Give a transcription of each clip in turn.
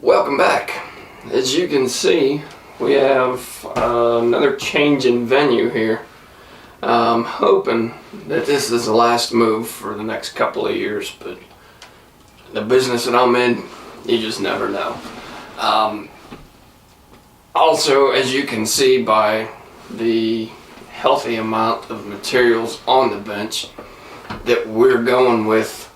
Welcome back. As you can see, we have another change in venue here. I'm hoping that this is the last move for the next couple of years, but the business that I'm in, you just never know. Also, as you can see by the healthy amount of materials on the bench, that we're going with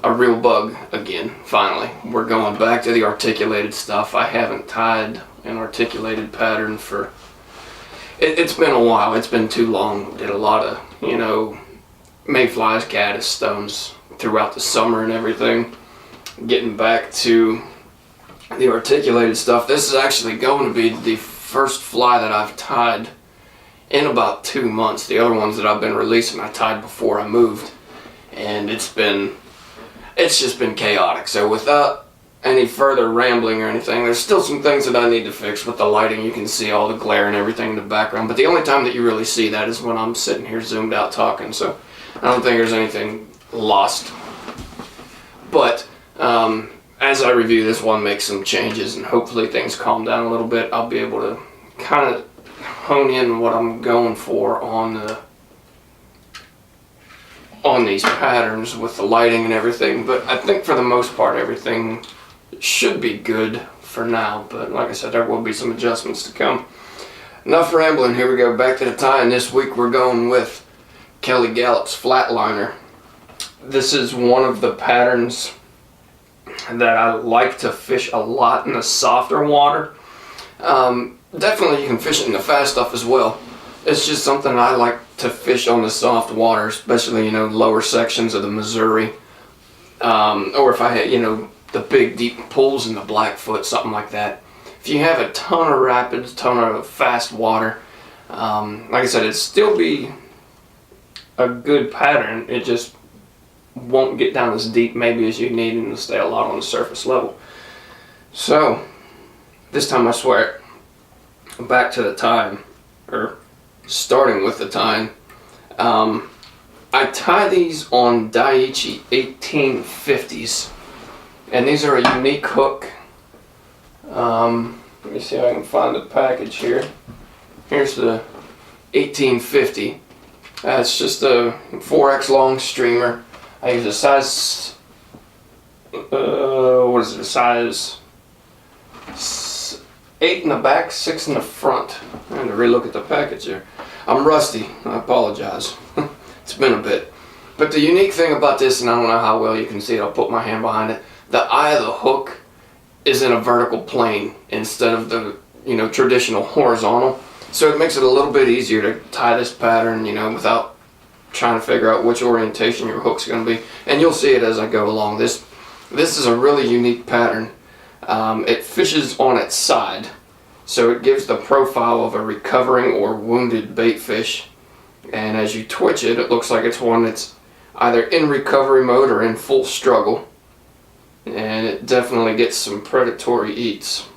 a real bug again. Finally, we're going back to the articulated stuff. I haven't tied an articulated pattern for it's been a while. It's been too long. Did a lot of mayflies, caddis, stones throughout the summer and everything. Getting back to the articulated stuff, this is actually going to be the first fly that I've tied in about 2 months. The other ones that I've been releasing I tied before I moved, and it's just been chaotic. So without any further rambling or anything, there's still some things that I need to fix with the lighting. You can see all the glare and everything in the background, but the only time that you really see that is when I'm sitting here zoomed out talking, so I don't think there's anything lost. But as I review this one, make some changes, and hopefully things calm down a little bit, I'll be able to kind of hone in what I'm going for on these patterns with the lighting and everything. But I think for the most part everything should be good for now, but like I said, there will be some adjustments to come. Enough rambling, here we go, back to the tie, and this week we're going with Galloup's Flatliner. This is one of the patterns that I like to fish a lot in the softer water. Definitely you can fish it in the fast stuff as well. It's just something I like to fish on the soft water, especially lower sections of the Missouri, or if I had the big deep pools in the Blackfoot, something like that. If you have a ton of rapids, ton of fast water, like I said, it'd still be a good pattern. It just won't get down as deep maybe as you need, and it'll stay a lot on the surface level. So this time I swear, back to the tying, or starting with the tying. I tie these on Daiichi 1850s, and these are a unique hook. Let me see if I can find the package here. Here's the 1850. It's just a 4x long streamer. I use a size, what is it, a size 8 in the back, 6 in the front. I had to relook at the package here. I'm rusty, I apologize. It's been a bit. But the unique thing about this, and I don't know how well you can see it, I'll put my hand behind it, the eye of the hook is in a vertical plane instead of the traditional horizontal. So it makes it a little bit easier to tie this pattern, without trying to figure out which orientation your hook's going to be. And you'll see it as I go along. This is a really unique pattern. It fishes on its side, so it gives the profile of a recovering or wounded bait fish, and as you twitch it, it looks like it's one that's either in recovery mode or in full struggle, and it definitely gets some predatory eats.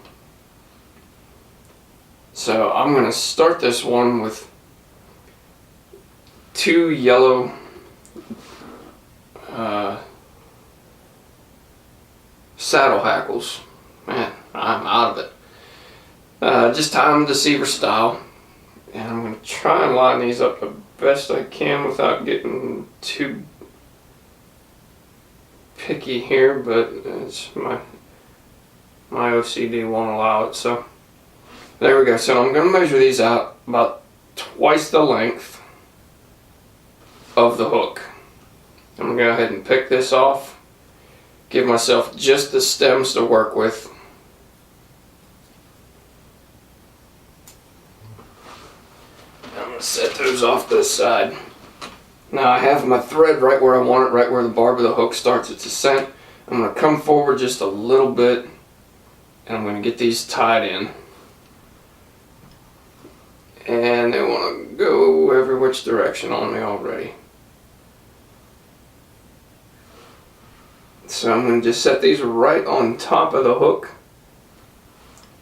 So I'm going to start this one with 2 yellow saddle hackles. Man, I'm out of it. Just tie them Deceiver style, and I'm going to try and line these up the best I can without getting too picky here, but it's my OCD won't allow it. So there we go. So I'm going to measure these out about twice the length of the hook. I'm going to go ahead and pick this off, give myself just the stems to work with. I'm going to set those off to the side. Now I have my thread right where I want it, right where the barb of the hook starts its ascent. I'm going to come forward just a little bit, and I'm going to get these tied in. And they want to go every which direction on me already. So I'm going to just set these right on top of the hook,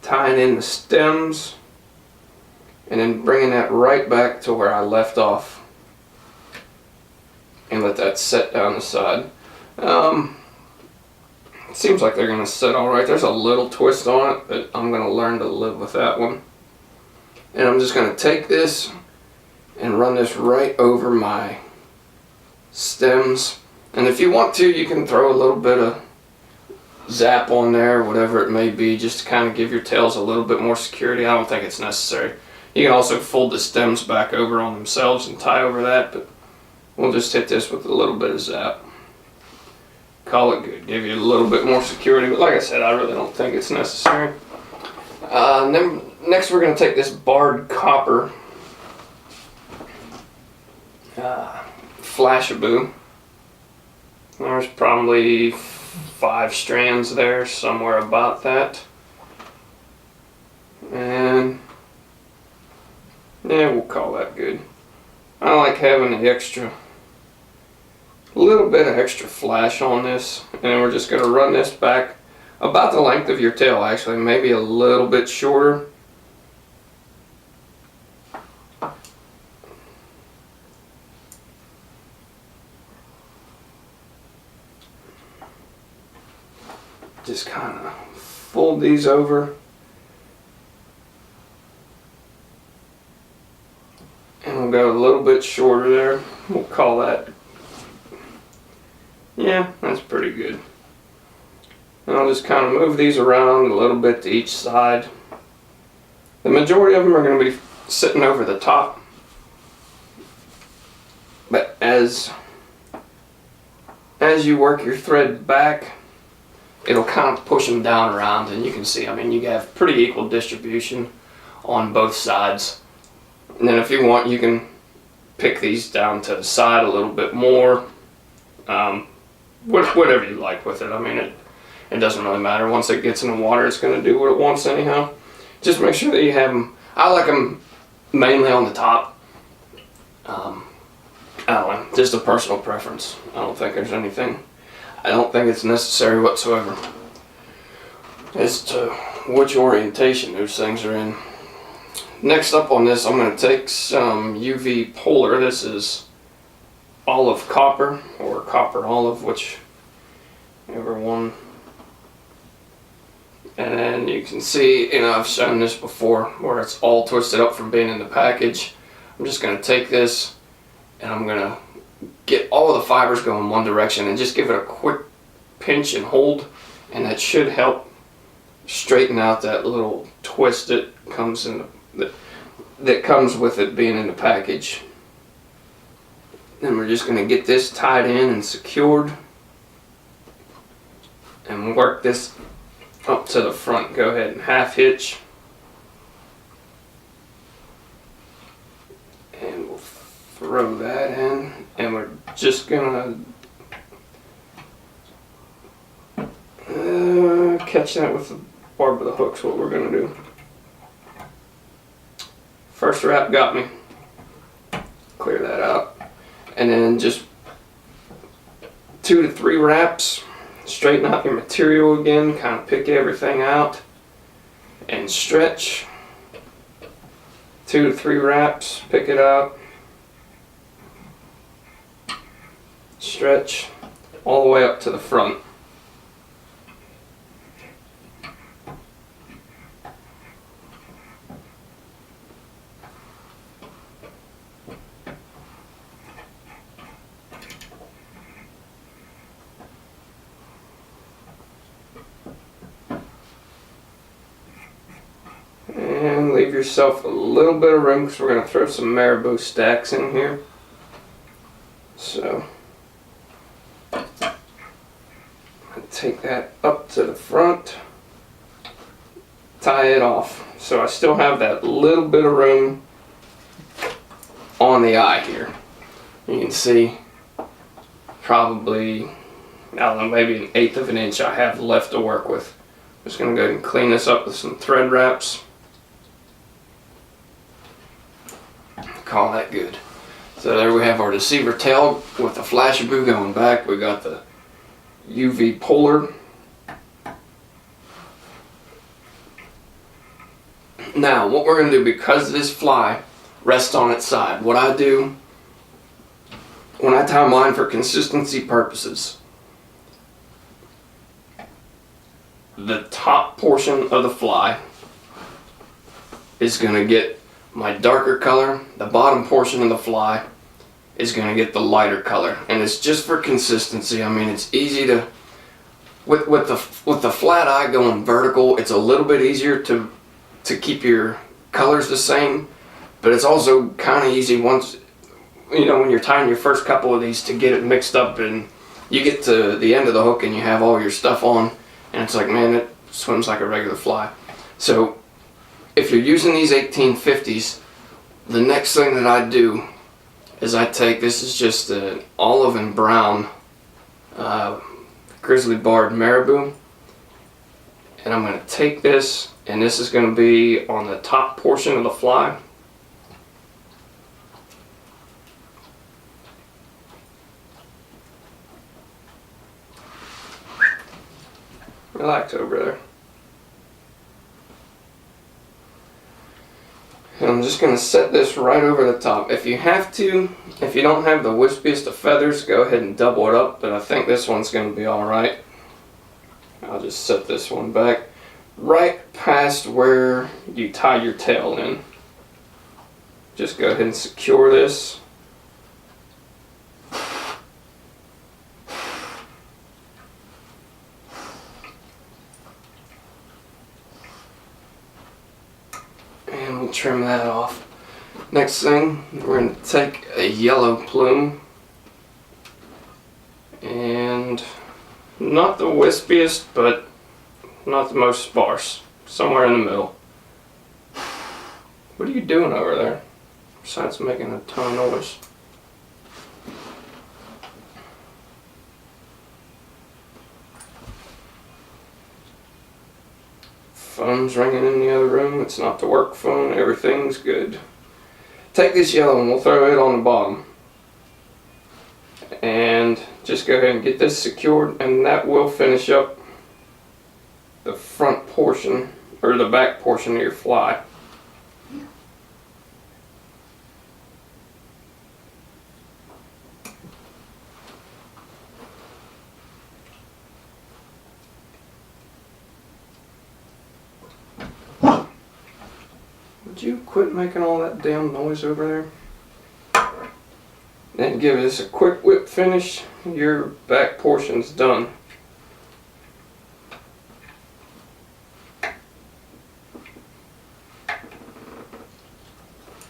tying in the stems, and then bringing that right back to where I left off, and let that set down the side. It seems like they're going to sit all right. There's a little twist on it, but I'm going to learn to live with that one. And I'm just going to take this and run this right over my stems. And if you want to, you can throw a little bit of zap on there, whatever it may be, just to kind of give your tails a little bit more security. I don't think it's necessary. You can also fold the stems back over on themselves and tie over that, but we'll just hit this with a little bit of zap. Call it good. Give you a little bit more security, but like I said, I really don't think it's necessary. Then next we're going to take this barred copper Flashabou. There's probably 5 strands there, somewhere about that. And yeah, we'll call that good. I like having the little bit of extra flash on this, and then we're just going to run this back about the length of your tail, actually, maybe a little bit shorter. Just kind of fold these over. And we'll go a little bit shorter there. We'll call that, yeah, that's pretty good. And I'll just kind of move these around a little bit to each side. The majority of them are going to be sitting over the top. But as you work your thread back, it'll kind of push them down around, and you can see, I mean, you have pretty equal distribution on both sides. And then if you want, you can pick these down to the side a little bit more. Whatever you like with it. I mean, it doesn't really matter. Once it gets in the water, it's going to do what it wants anyhow. Just make sure that you have them. I like them mainly on the top. I don't know, just a personal preference. I don't think it's necessary whatsoever as to which orientation those things are in. Next up on this, I'm going to take some UV polar. This is olive copper, or copper olive, whichever one. And then you can see, I've shown this before, where it's all twisted up from being in the package. I'm just going to take this, and I'm going to get all of the fibers going one direction and just give it a quick pinch and hold, and that should help straighten out that little twist that comes with it being in the package. Then we're just going to get this tied in and secured and work this up to the front. Go ahead and half hitch, and we'll throw that in, and we're just gonna catch that with the barb of the hooks. What we're gonna do. First wrap got me. Clear that out, and then just 2 to 3 wraps. Straighten out your material again, kind of pick everything out and stretch. 2 to 3 wraps, pick it out, stretch all the way up to the front. And leave yourself a little bit of room, because we're going to throw some Marabou stacks in here. So, take that up to the front, tie it off. So I still have that little bit of room on the eye here. You can see probably, I don't know, maybe 1/8 of an inch I have left to work with. I'm just going to go ahead and clean this up with some thread wraps. Call that good. So there we have our Deceiver tail with the Flashabou going back. We got the UV polar. Now what we're going to do, because this fly rests on its side, what I do when I tie mine for consistency purposes, the top portion of the fly is going to get my darker color. The bottom portion of the fly is going to get the lighter color. And it's just for consistency. I mean, it's easy to, with the flat eye going vertical, it's a little bit easier to keep your colors the same. But it's also kind of easy once, you know, when you're tying your first couple of these to get it mixed up, and you get to the end of the hook and you have all your stuff on, and it's like, man, it swims like a regular fly. So if you're using these 1850s, the next thing that I do is I take, this is just an olive and brown grizzly barred Marabou, and I'm going to take this, and this is going to be on the top portion of the fly. Relax over there. And I'm just going to set this right over the top. If you have to, if you don't have the wispiest of feathers, go ahead and double it up, but I think this one's going to be alright. I'll just set this one back right past where you tie your tail in. Just go ahead and secure this. And we'll trim that off. Next thing, we're going to take a yellow plume, and not the wispiest, but not the most sparse. Somewhere in the middle. What are you doing over there? Besides making a ton of noise. Phone's ringing in the other room. It's not the work phone. Everything's good. Take this yellow and we'll throw it on the bottom. And just go ahead and get this secured, and that will finish up the front portion, or the back portion of your fly. Would you quit making all that damn noise over there? Then give this a quick whip finish. Your back portion's done.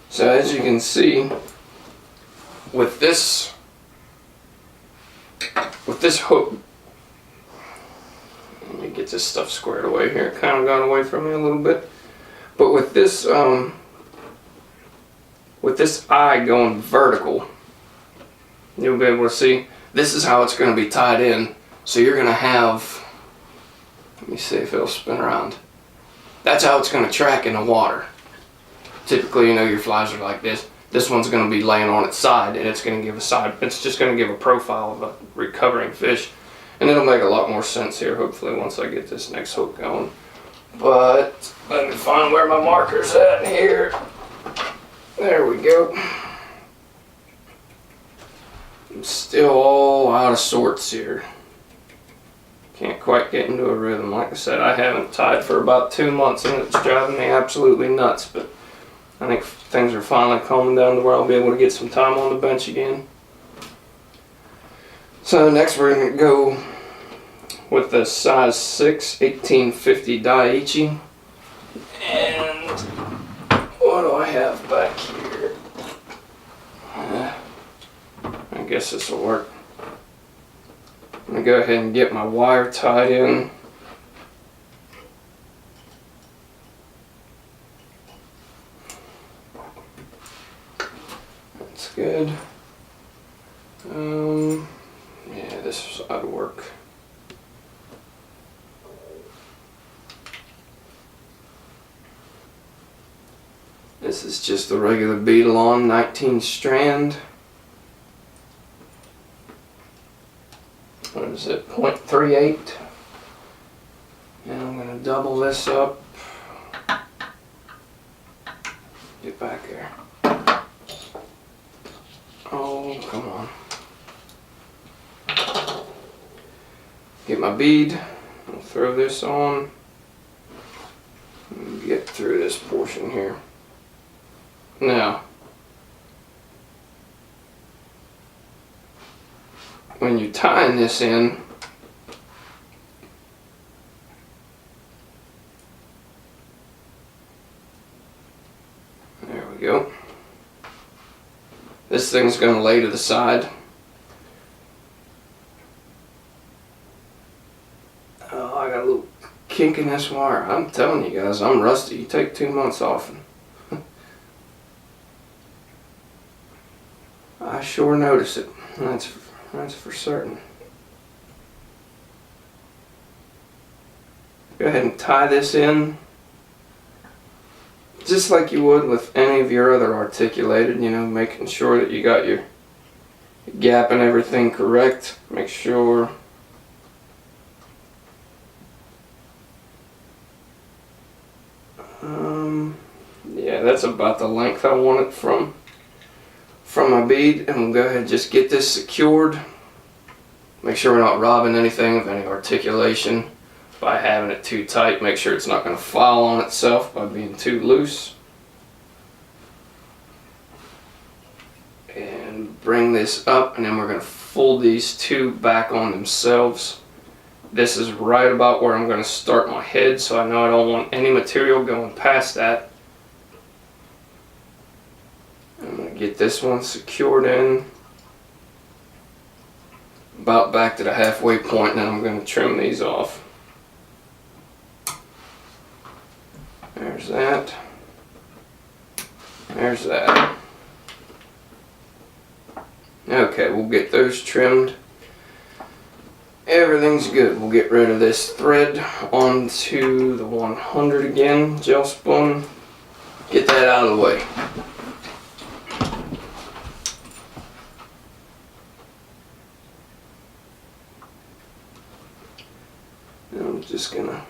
So as you can see, with this hook, let me get this stuff squared away here. It kind of got away from me a little bit. But with this eye going vertical, you'll be able to see this is how it's going to be tied in. So you're going to have, let me see if it'll spin around. That's how it's going to track in the water. Typically, you know, your flies are like this. This one's going to be laying on its side, and it's going to give a side. It's just going to give a profile of a recovering fish, and it'll make a lot more sense here. Hopefully, once I get this next hook going. But let me find where my marker's at here. There we go. I'm still all out of sorts here. Can't quite get into a rhythm. Like I said, I haven't tied for about 2 months, and it's driving me absolutely nuts. But I think things are finally calming down to where I'll be able to get some time on the bench again. So next we're going to go with the size 6 1850 Daiichi. And what do I have back here? I guess this will work. I'm going to go ahead and get my wire tied in. That's good. Yeah, this ought to work. This is just the regular Beadalon 19 strand. What is it? 0.38. And I'm going to double this up. Get back there. Oh, come on. Get my bead. I'll throw this on and get through this portion here. Now, when you're tying this in, there we go. This thing's going to lay to the side. Oh, I got a little kink in this wire. I'm telling you guys, I'm rusty. You take 2 months off and I sure notice it. That's for certain. Go ahead and tie this in just like you would with any of your other articulated, you know, making sure that you got your gap and everything correct. Make sure yeah, that's about the length I want it from my bead, and we'll go ahead and just get this secured. Make sure we're not robbing anything of any articulation by having it too tight. Make sure it's not going to fall on itself by being too loose. And bring this up, and then we're going to fold these two back on themselves. This is right about where I'm going to start my head, so I know I don't want any material going past that. I'm going to get this one secured in about back to the halfway point, and then I'm going to trim these off. There's that. There's that. Okay, we'll get those trimmed. Everything's good. We'll get rid of this thread onto the 100 again, gel spun. Get that out of the way. And I'm just gonna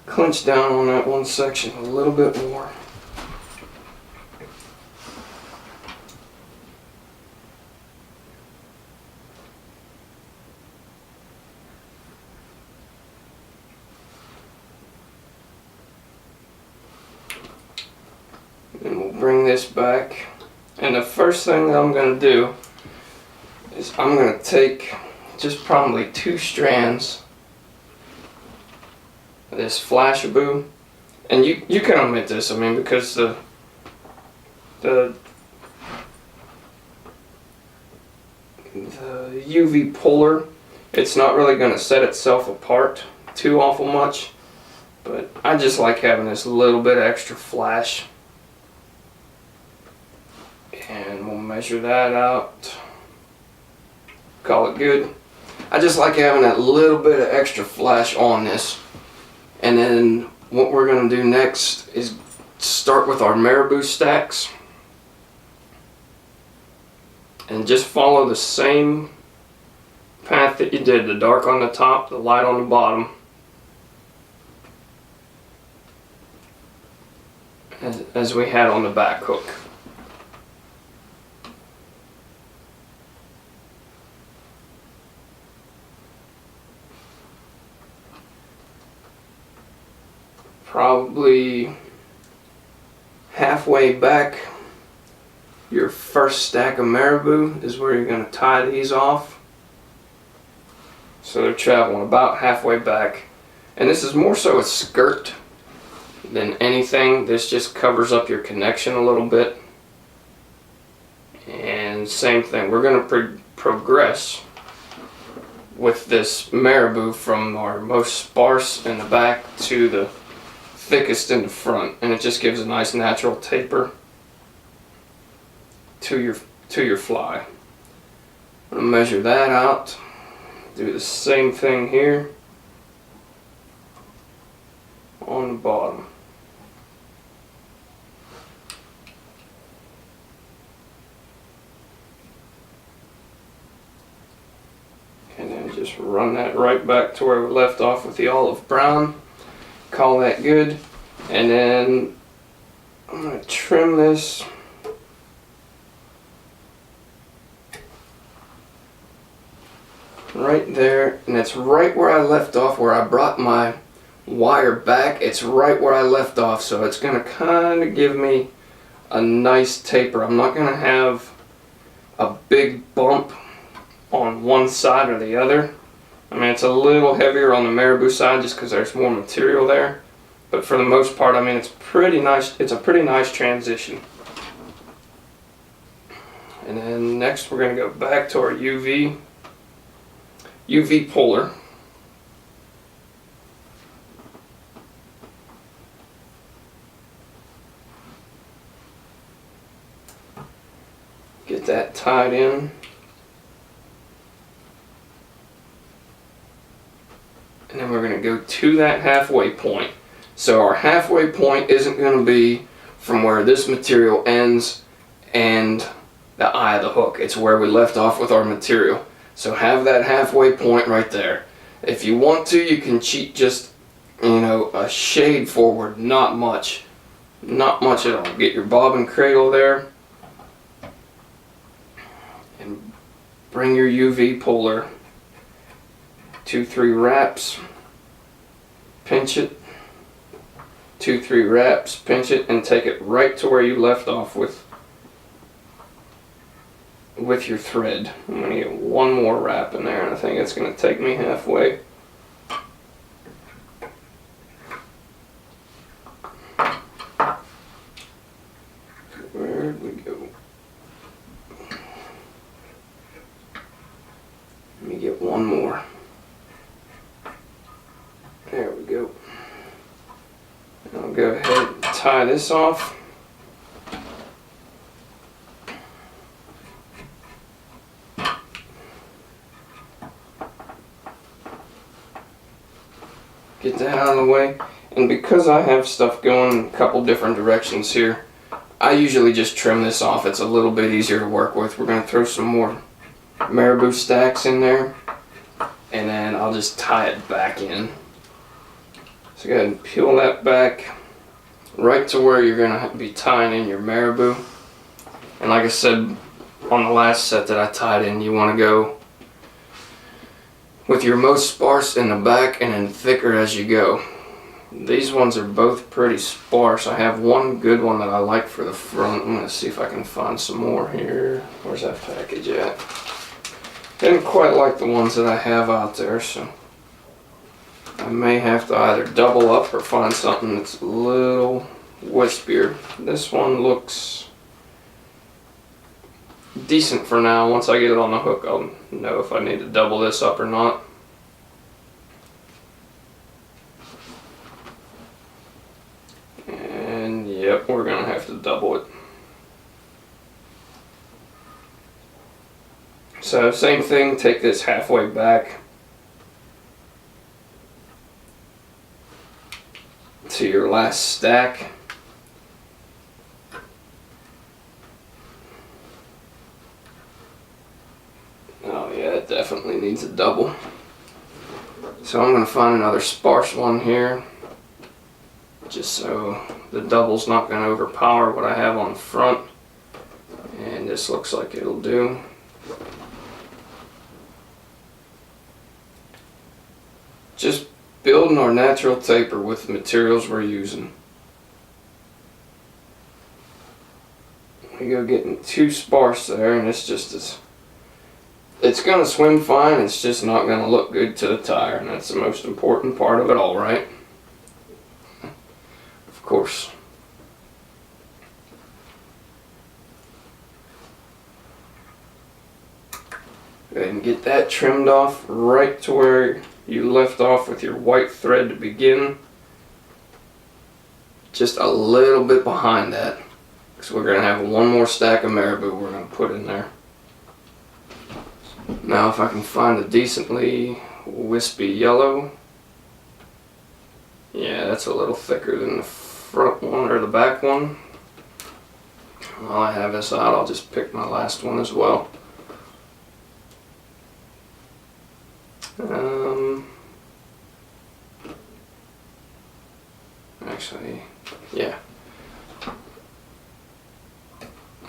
clench down on that one section a little bit more. Then we'll bring this back, and the first thing that I'm going to do is I'm going to take just probably 2 strands of this Flashabou, and you can omit this, I mean, because the UV puller, it's not really going to set itself apart too awful much, but I just like having this little bit extra flash. And we'll measure that out, call it good. I just like having that little bit of extra flash on this. And then what we're going to do next is start with our Marabou stacks and just follow the same path that you did, the dark on the top, the light on the bottom, as we had on the back hook. Probably halfway back, your first stack of Marabou is where you're going to tie these off. So they're traveling about halfway back. And this is more so a skirt than anything. This just covers up your connection a little bit. And same thing, we're going to progress with this Marabou from our most sparse in the back to the thickest in the front, and it just gives a nice natural taper to your fly. I'm gonna measure that out, do the same thing here on the bottom. And then just run that right back to where we left off with the olive brown. Call that good, and then I'm going to trim this right there, and it's right where I left off, where I brought my wire back. It's right where I left off, so it's going to kind of give me a nice taper. I'm not going to have a big bump on one side or the other. I mean, it's a little heavier on the Marabou side just because there's more material there, but for the most part, I mean, it's pretty nice. It's a pretty nice transition. And then next we're going to go back to our UV puller. Get that tied in. And then we're going to go to that halfway point. So our halfway point isn't going to be from where this material ends and the eye of the hook. It's where we left off with our material. So have that halfway point right there. If you want to, you can cheat just, you know, a shade forward, not much. Not much at all. Get your bobbin cradle there. And bring your UV puller 2-3 wraps, pinch it, 2-3 wraps, pinch it, and take it right to where you left off with your thread. I'm going to get one more wrap in there, and I think it's going to take me halfway. Where'd we go? Let me get one more. There we go. And I'll go ahead and tie this off. Get that out of the way. And because I have stuff going a couple different directions here, I usually just trim this off. It's a little bit easier to work with. We're going to throw some more Marabou stacks in there, and then I'll just tie it back in. So go ahead and peel that back right to where you're going to be tying in your Marabou. And like I said on the last set that I tied in, you want to go with your most sparse in the back and then thicker as you go. These ones are both pretty sparse. I have one good one that I like for the front. I'm going to see if I can find some more here. Where's that package at? Didn't quite like the ones that I have out there, so I may have to either double up or find something that's a little wispier. This one looks decent for now. Once I get it on the hook, I'll know if I need to double this up or not. And yep, we're gonna have to double it. So same thing, take this halfway back to your last stack. Oh yeah, it definitely needs a double. So I'm going to find another sparse one here, just so the double's not going to overpower what I have on the front. And this looks like it'll do. Just building our natural taper with the materials we're using. We go getting too sparse there, and it's just it's going to swim fine, it's just not going to look good to the tire, and that's the most important part of it all, right? Of course. Go ahead and get that trimmed off right to where you left off with your white thread to begin. Just a little bit behind that, because we're going to have one more stack of Marabou we're going to put in there. Now if I can find a decently wispy yellow. Yeah, that's a little thicker than the front one or the back one. While I have this out, I'll just pick my last one as well. Actually, yeah.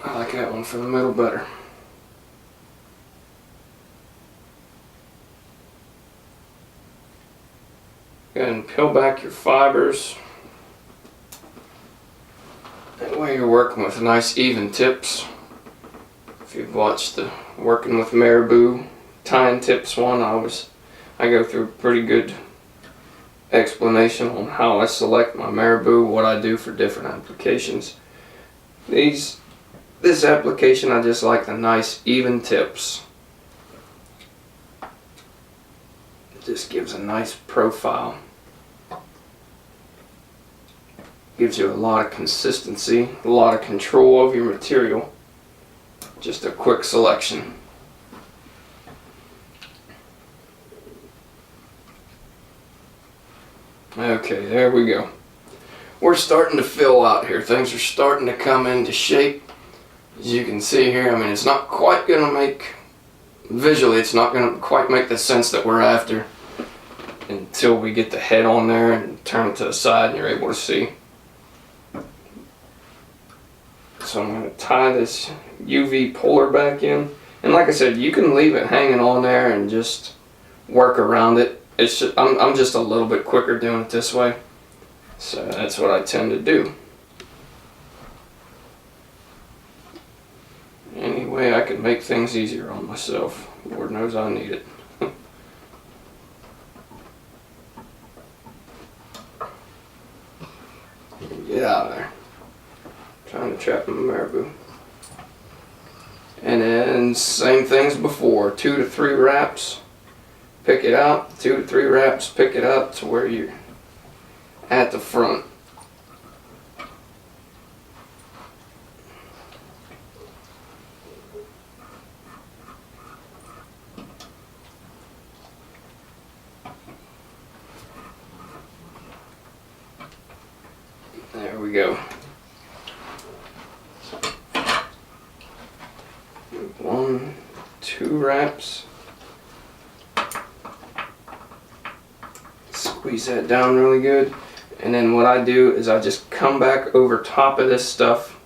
I like that one for the middle better. Go ahead and peel back your fibers. That way you're working with nice even tips. If you've watched the Working with Marabou tying tips one, I go through a pretty good explanation on how I select my Marabou, what I do for different applications. This application, I just like the nice even tips. It just gives a nice profile. Gives you a lot of consistency, a lot of control of your material. Just a quick selection. Okay, there we go. We're starting to fill out here. Things are starting to come into shape. As you can see here, I mean, it's not quite going to make, visually, it's not going to quite make the sense that we're after until we get the head on there and turn it to the side and you're able to see. So I'm going to tie this UV puller back in. And like I said, you can leave it hanging on there and just work around it. It's just, I'm just a little bit quicker doing it this way. So that's what I tend to do. Any way I can make things easier on myself, Lord knows I need it. Get out of there. Trying to trap my Marabou. And then same things before, 2 to 3 wraps, pick it out, 2 to 3 wraps, pick it up to where you're at the front. There we go. 1, 2 wraps. Squeeze that down really good. And then what I do is I just come back over top of this stuff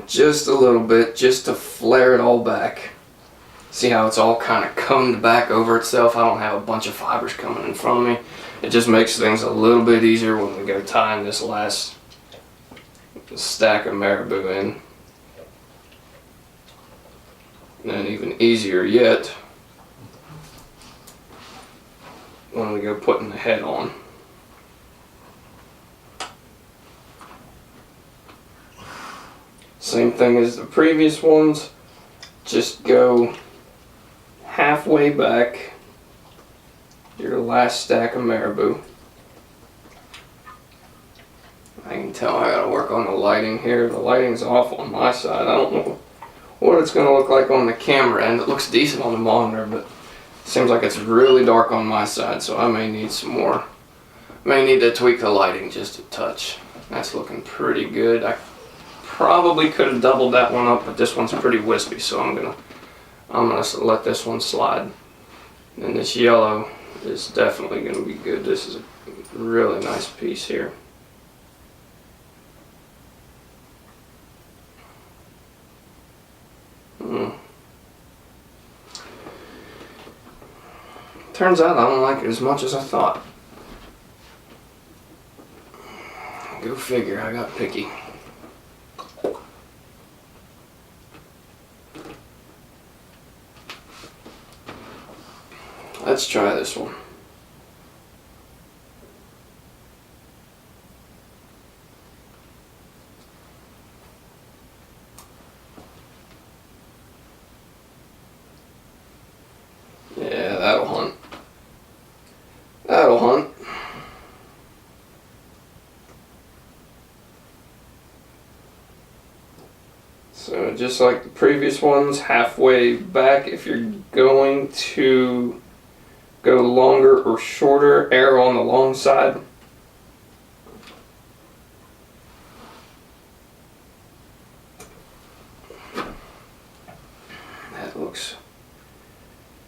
just a little bit, just to flare it all back. See how it's all kind of combed back over itself? I don't have a bunch of fibers coming in front of me. It just makes things a little bit easier when we go tying this last stack of Marabou in. And then even easier yet when we go putting the head on. Same thing as the previous ones, just go halfway back your last stack of Marabou. I can tell I gotta work on the lighting here. The lighting's off on my side. I don't know what it's going to look like on the camera end. It looks decent on the monitor, but it seems like it's really dark on my side, so I may need some more. May need to tweak the lighting just a touch. That's looking pretty good. I probably could have doubled that one up, but this one's pretty wispy, so I'm gonna let this one slide. And this yellow is definitely gonna be good. This is a really nice piece here. Turns out I don't like it as much as I thought. Go figure, I got picky. Let's try this one. Yeah, that'll hunt. That'll hunt. So just like the previous ones, halfway back, if you're going to go longer or shorter, err on the long side. That looks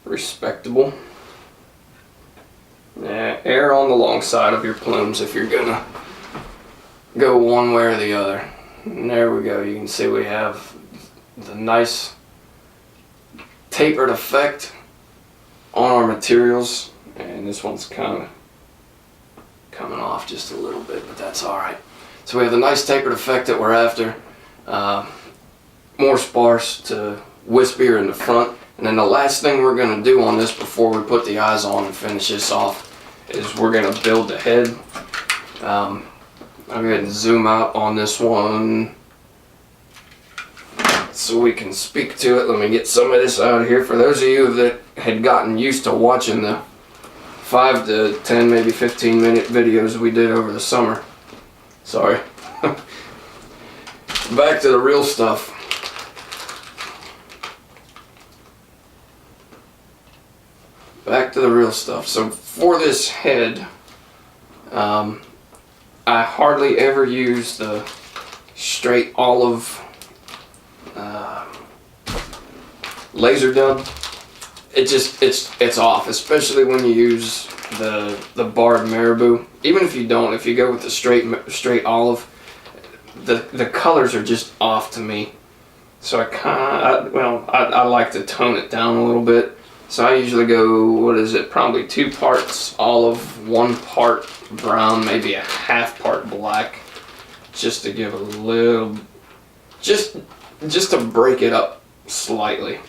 respectable. Yeah, err on the long side of your plumes if you're gonna go one way or the other. And there we go. You can see we have the nice tapered effect on our materials, and this one's kind of off just a little bit, but that's alright. So we have the nice tapered effect that we're after. More sparse to wispier in the front. And then the last thing we're going to do on this before we put the eyes on and finish this off is we're going to build the head. I'll go ahead and zoom out on this one so we can speak to it. Let me get some of this out of here. For those of you that had gotten used to watching the 5 to 10, maybe 15 minute videos we did over the summer. Sorry. Back to the real stuff. Back to the real stuff. So for this head, I hardly ever use the straight olive laser dub. It's off, especially when you use the barred Marabou. Even if you don't, if you go with the straight olive, the colors are just off to me. So I like to tone it down a little bit. So I usually go, what is it, probably 2 parts olive, 1 part brown, maybe a half part black, just to give a little, just to break it up slightly.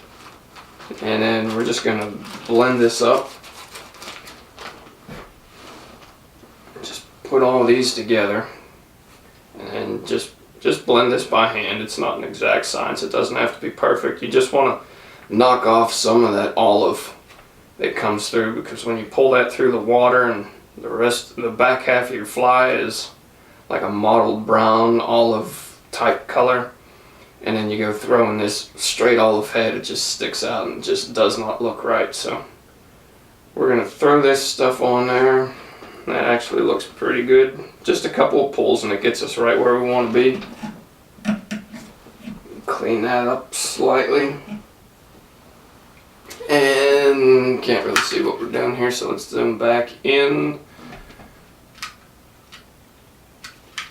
And then we're just going to blend this up. Just put all these together and just blend this by hand. It's not an exact science. It doesn't have to be perfect. You just want to knock off some of that olive that comes through, because when you pull that through the water and the back half of your fly is like a mottled brown olive type color, and then you go throwing this straight olive head, it just sticks out and just does not look right. So we're going to throw this stuff on there. That actually looks pretty good. Just a couple of pulls and it gets us right where we want to be. Clean that up slightly. And can't really see what we're doing here, so let's zoom back in.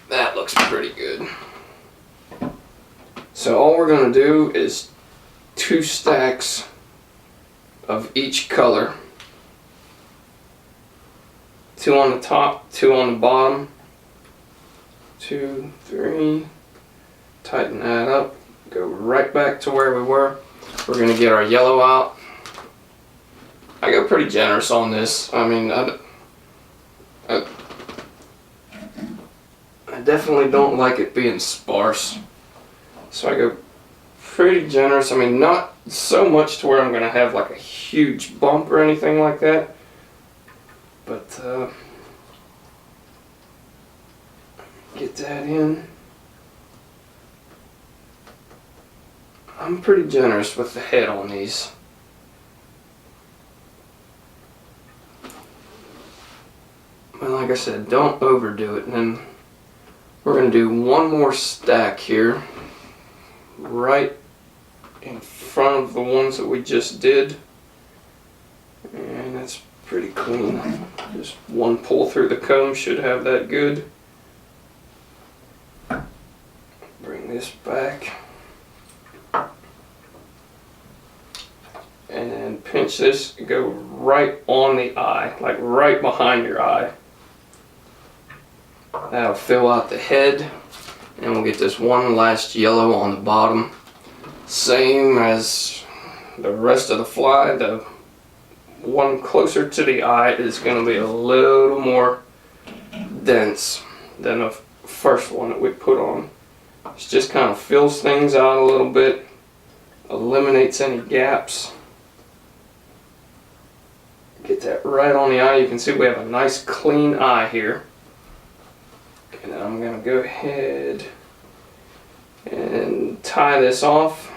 That looks pretty good. So all we're going to do is 2 stacks of each color. 2 on the top, 2 on the bottom. 2, 3. Tighten that up. Go right back to where we were. We're going to get our yellow out. I go pretty generous on this. I mean, I definitely don't like it being sparse. So I go pretty generous. I mean, not so much to where I'm going to have like a huge bump or anything like that. But get that in. I'm pretty generous with the head on these. And like I said, don't overdo it. And then we're going to do 1 more stack here, right in front of the ones that we just did. And that's pretty clean. Just 1 pull through the comb should have that good. Bring this back. And then pinch this, go right on the eye, like right behind your eye. That'll fill out the head, and we'll get this one last yellow on the bottom. Same as the rest of the fly, the one closer to the eye is going to be a little more dense than the first one that we put on. It just kind of fills things out a little bit, eliminates any gaps. Get that right on the eye. You can see we have a nice clean eye here. And then I'm going to go ahead and tie this off.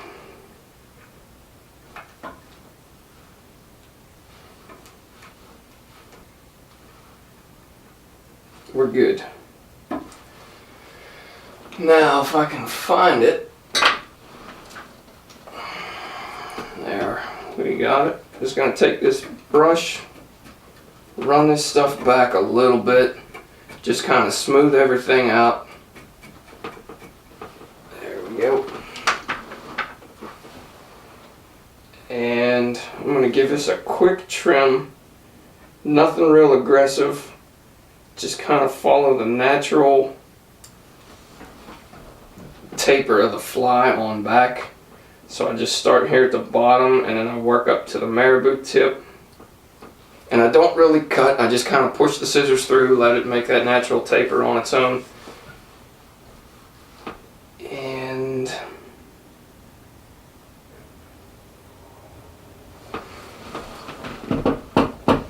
We're good. Now if I can find it. There, we got it. Just going to take this brush, run this stuff back a little bit, just kind of smooth everything out. There we go. And I'm going to give this a quick trim, nothing real aggressive, just kind of follow the natural taper of the fly on back. So I just start here at the bottom and then I work up to the Marabou tip. And I don't really cut, I just kind of push the scissors through, let it make that natural taper on its own. And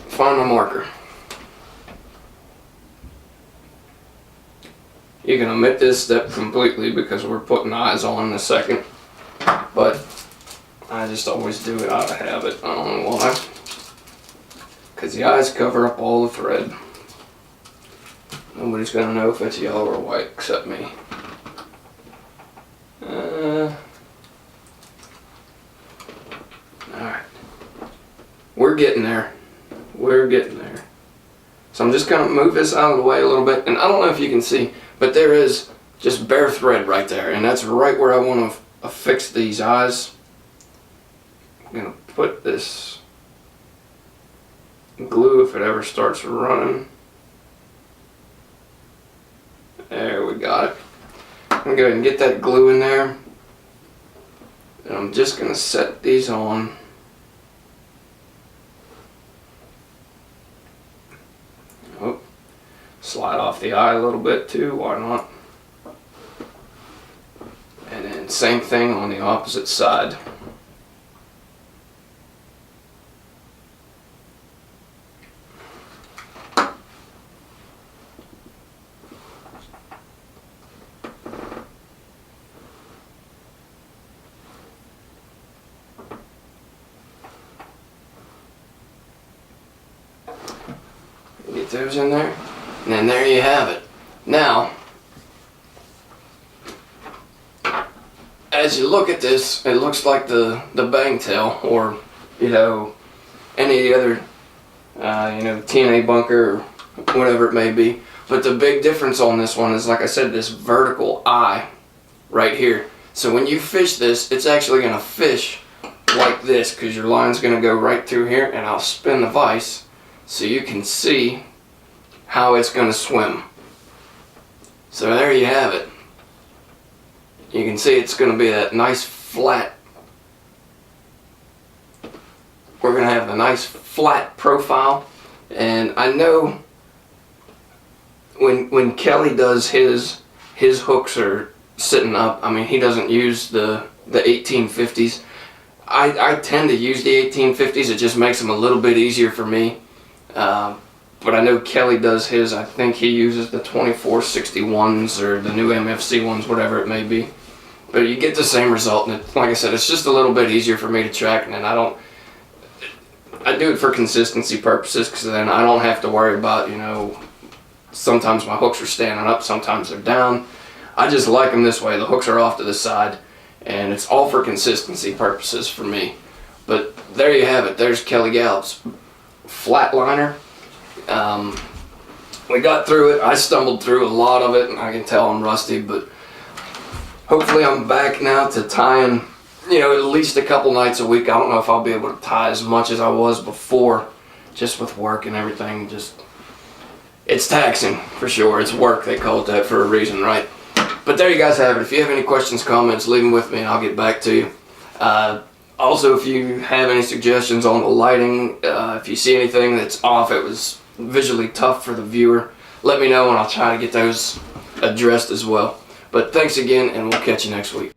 find my marker. You can omit this step completely because we're putting eyes on in a second. But I just always do it out of habit. I don't know why. Because the eyes cover up all the thread. Nobody's going to know if it's yellow or white except me. Alright. We're getting there. We're getting there. So I'm just going to move this out of the way a little bit. And I don't know if you can see, but there is just bare thread right there. And that's right where I want to affix these eyes. I'm going to put this glue if it ever starts running. There, we got it. I'm going to go ahead and get that glue in there. And I'm just going to set these on. Oh, slide off the eye a little bit too, why not? And then same thing on the opposite side. Get those in there, and then there you have it. Now, as you look at this, it looks like the bang tail, or any other TNA bunker or whatever it may be. But the big difference on this one is, like I said, this vertical eye right here. So when you fish this, it's actually going to fish like this, because your line's going to go right through here, and I'll spin the vise so you can see how it's going to swim. So there you have it. You can see it's going to be that nice flat. We're going to have a nice flat profile. And I know when Kelly does his hooks are sitting up, I mean, he doesn't use the 1850s. I tend to use the 1850s. It just makes them a little bit easier for me. But I know Kelly does his, I think he uses the 2461s or the new MFC ones, whatever it may be. But you get the same result, and like I said, it's just a little bit easier for me to track, and then I do it for consistency purposes, because then I don't have to worry about, sometimes my hooks are standing up, sometimes they're down. I just like them this way. The hooks are off to the side, and it's all for consistency purposes for me. But there you have it. There's Kelly Galloup's Flatliner. We got through it. I stumbled through a lot of it, and I can tell I'm rusty, but hopefully I'm back now to tying, at least a couple nights a week. I don't know if I'll be able to tie as much as I was before, just with work and everything. It's taxing, for sure. It's work. They call it that for a reason, right? But there you guys have it. If you have any questions, comments, leave them with me, and I'll get back to you. Also, if you have any suggestions on the lighting, if you see anything that's off, it was visually tough for the viewer, let me know, and I'll try to get those addressed as well. But thanks again, and we'll catch you next week.